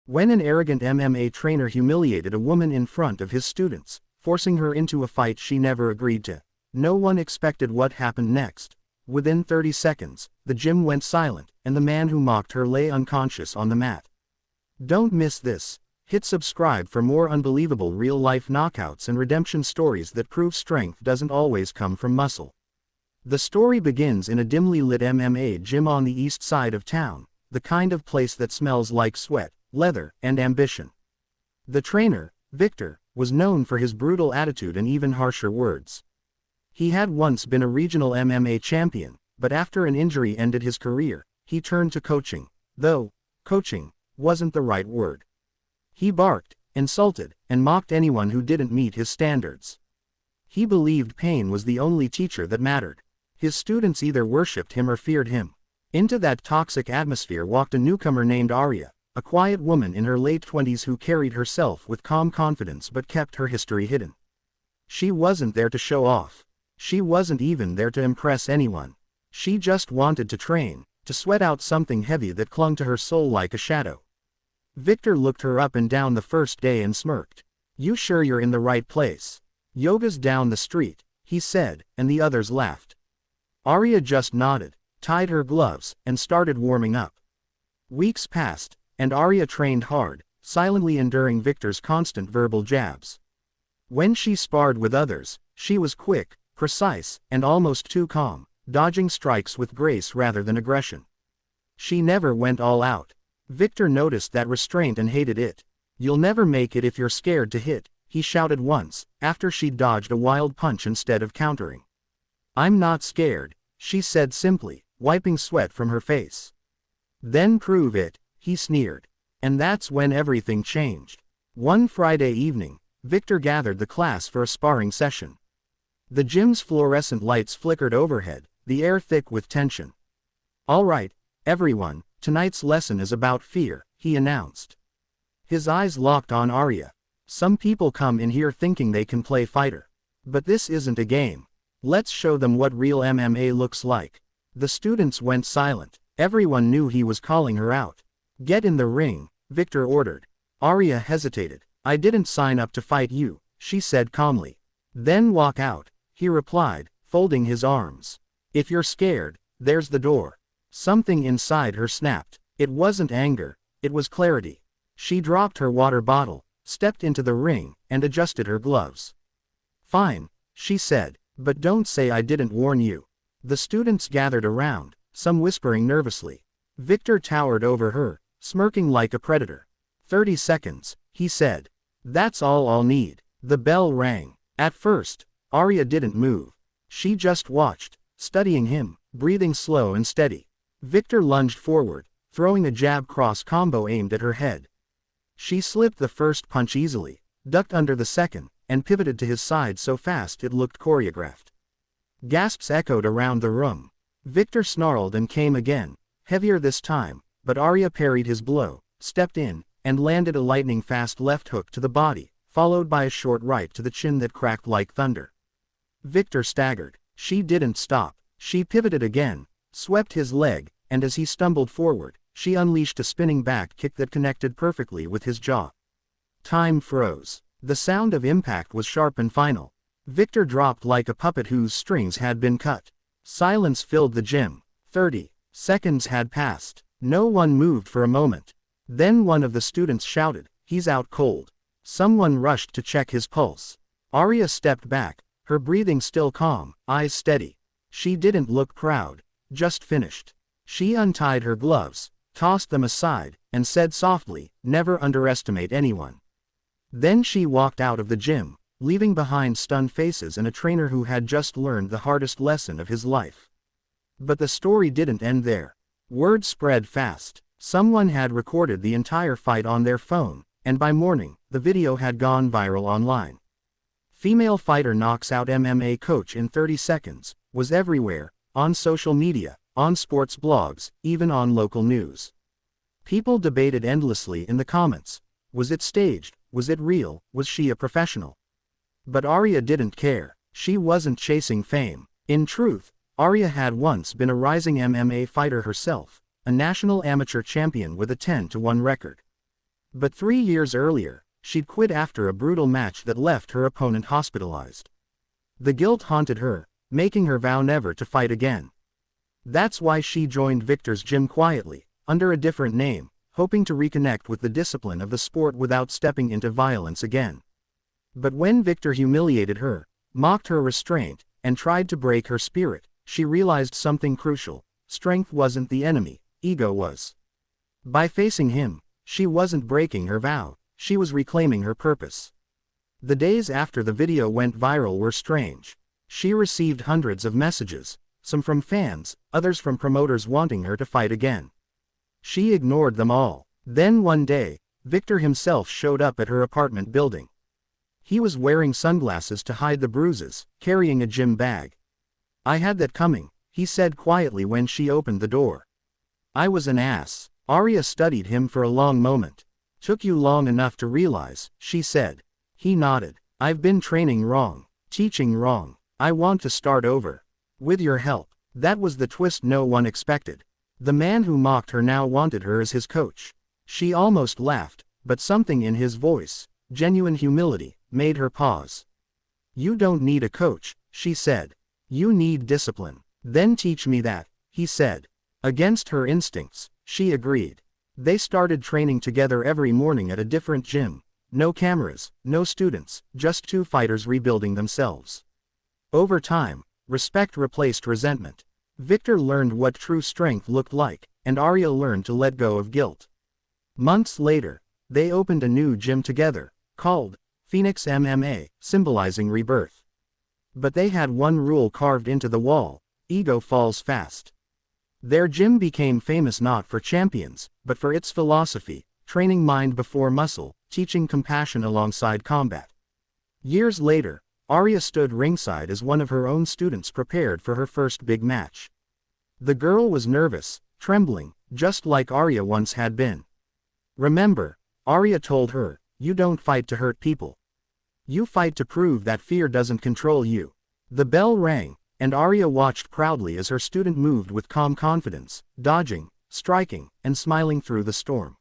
When an arrogant MMA trainer humiliated a woman in front of his students, forcing her into a fight she never agreed to. No one expected what happened next. Within 30 seconds, the gym went silent, and the man who mocked her lay unconscious on the mat. Don't miss this. Hit subscribe for more unbelievable real-life knockouts and redemption stories that prove strength doesn't always come from muscle. The story begins in a dimly lit MMA gym on the east side of town, the kind of place that smells like sweat, leather, and ambition. The trainer, Victor, was known for his brutal attitude and even harsher words. He had once been a regional MMA champion, but after an injury ended his career, he turned to coaching, though coaching wasn't the right word. He barked, insulted, and mocked anyone who didn't meet his standards. He believed pain was the only teacher that mattered. His students either worshipped him or feared him. Into that toxic atmosphere walked a newcomer named Arya, a quiet woman in her late 20s who carried herself with calm confidence but kept her history hidden. She wasn't there to show off. She wasn't even there to impress anyone. She just wanted to train, to sweat out something heavy that clung to her soul like a shadow. Victor looked her up and down the first day and smirked. "You sure you're in the right place? Yoga's down the street," he said, and the others laughed. Arya just nodded, tied her gloves, and started warming up. Weeks passed, and Arya trained hard, silently enduring Victor's constant verbal jabs. When she sparred with others, she was quick, precise, and almost too calm, dodging strikes with grace rather than aggression. She never went all out. Victor noticed that restraint and hated it. "You'll never make it if you're scared to hit," he shouted once, after she dodged a wild punch instead of countering. "I'm not scared," she said simply, wiping sweat from her face. "Then prove it," he sneered. And that's when everything changed. One Friday evening, Victor gathered the class for a sparring session. The gym's fluorescent lights flickered overhead, the air thick with tension. "All right, everyone, tonight's lesson is about fear," he announced. His eyes locked on Arya. "Some people come in here thinking they can play fighter. But this isn't a game. Let's show them what real MMA looks like." The students went silent. Everyone knew he was calling her out. "Get in the ring," Victor ordered. Arya hesitated. "I didn't sign up to fight you," she said calmly. "Then walk out," he replied, folding his arms. "If you're scared, there's the door." Something inside her snapped. It wasn't anger, it was clarity. She dropped her water bottle, stepped into the ring, and adjusted her gloves. "Fine," she said, "but don't say I didn't warn you." The students gathered around, some whispering nervously. Victor towered over her, smirking like a predator. 30 seconds, he said. "That's all I'll need." The bell rang. At first, Arya didn't move. She just watched, studying him, breathing slow and steady. Victor lunged forward, throwing a jab cross combo aimed at her head. She slipped the first punch easily, ducked under the second, and pivoted to his side so fast it looked choreographed. Gasps echoed around the room. Victor snarled and came again, heavier this time, but Arya parried his blow, stepped in, and landed a lightning-fast left hook to the body, followed by a short right to the chin that cracked like thunder. Victor staggered. She didn't stop. She pivoted again, swept his leg, and as he stumbled forward, she unleashed a spinning back kick that connected perfectly with his jaw. Time froze. The sound of impact was sharp and final. Victor dropped like a puppet whose strings had been cut. Silence filled the gym. 30 seconds had passed. No one moved for a moment. Then one of the students shouted, "He's out cold." Someone rushed to check his pulse. Arya stepped back, her breathing still calm, eyes steady. She didn't look proud, just finished. She untied her gloves, tossed them aside, and said softly, "Never underestimate anyone." Then she walked out of the gym, leaving behind stunned faces and a trainer who had just learned the hardest lesson of his life. But the story didn't end there. Word spread fast. Someone had recorded the entire fight on their phone, and by morning, the video had gone viral online. "Female fighter knocks out MMA coach in 30 seconds, was everywhere, on social media, on sports blogs, even on local news. People debated endlessly in the comments. Was it staged? Was it real? Was she a professional? But Arya didn't care. She wasn't chasing fame. In truth, Arya had once been a rising MMA fighter herself, a national amateur champion with a 10-1 record. But 3 years earlier, she'd quit after a brutal match that left her opponent hospitalized. The guilt haunted her, making her vow never to fight again. That's why she joined Victor's gym quietly, under a different name, hoping to reconnect with the discipline of the sport without stepping into violence again. But when Victor humiliated her, mocked her restraint, and tried to break her spirit, she realized something crucial: strength wasn't the enemy, ego was. By facing him, she wasn't breaking her vow, she was reclaiming her purpose. The days after the video went viral were strange. She received hundreds of messages, some from fans, others from promoters wanting her to fight again. She ignored them all. Then one day, Victor himself showed up at her apartment building. He was wearing sunglasses to hide the bruises, carrying a gym bag. "I had that coming," he said quietly when she opened the door. "I was an ass." Arya studied him for a long moment. "Took you long enough to realize," she said. He nodded. "I've been training wrong, teaching wrong. I want to start over. With your help." That was the twist no one expected. The man who mocked her now wanted her as his coach. She almost laughed, but something in his voice, genuine humility, made her pause. "You don't need a coach," she said. "You need discipline." "Then teach me that," he said. Against her instincts, she agreed. They started training together every morning at a different gym. No cameras, no students, just two fighters rebuilding themselves. Over time, respect replaced resentment. Victor learned what true strength looked like, and Arya learned to let go of guilt. Months later, they opened a new gym together, called Phoenix MMA, symbolizing rebirth. But they had one rule carved into the wall: ego falls fast. Their gym became famous not for champions, but for its philosophy: training mind before muscle, teaching compassion alongside combat. Years later, Arya stood ringside as one of her own students prepared for her first big match. The girl was nervous, trembling, just like Arya once had been. "Remember," Arya told her, "you don't fight to hurt people. You fight to prove that fear doesn't control you." The bell rang, and Arya watched proudly as her student moved with calm confidence, dodging, striking, and smiling through the storm.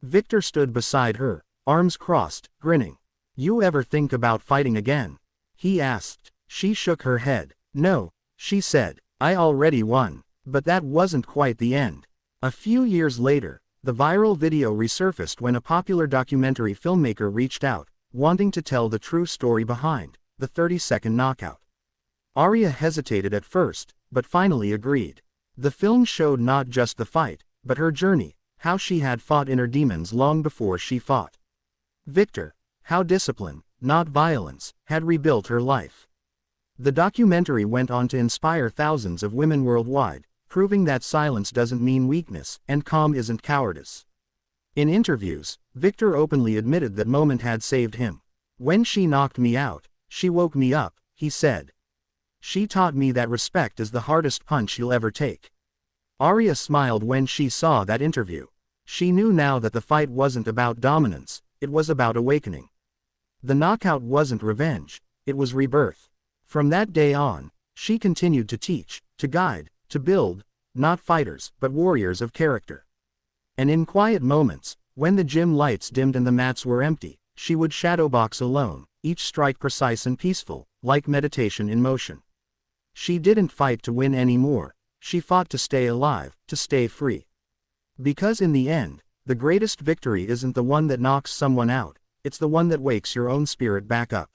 Victor stood beside her, arms crossed, grinning. "You ever think about fighting again?" he asked. She shook her head. "No," she said, "I already won." But that wasn't quite the end. A few years later, the viral video resurfaced when a popular documentary filmmaker reached out, wanting to tell the true story behind the 30-second knockout. Arya hesitated at first, but finally agreed. The film showed not just the fight, but her journey, how she had fought inner demons long before she fought Victor, how discipline, not violence, had rebuilt her life. The documentary went on to inspire thousands of women worldwide, proving that silence doesn't mean weakness, and calm isn't cowardice. In interviews, Victor openly admitted that moment had saved him. "When she knocked me out, she woke me up," he said. "She taught me that respect is the hardest punch you'll ever take." Arya smiled when she saw that interview. She knew now that the fight wasn't about dominance, it was about awakening. The knockout wasn't revenge, it was rebirth. From that day on, she continued to teach, to guide, to build, not fighters, but warriors of character. And in quiet moments, when the gym lights dimmed and the mats were empty, she would shadowbox alone, each strike precise and peaceful, like meditation in motion. She didn't fight to win anymore, she fought to stay alive, to stay free. Because in the end, the greatest victory isn't the one that knocks someone out, it's the one that wakes your own spirit back up.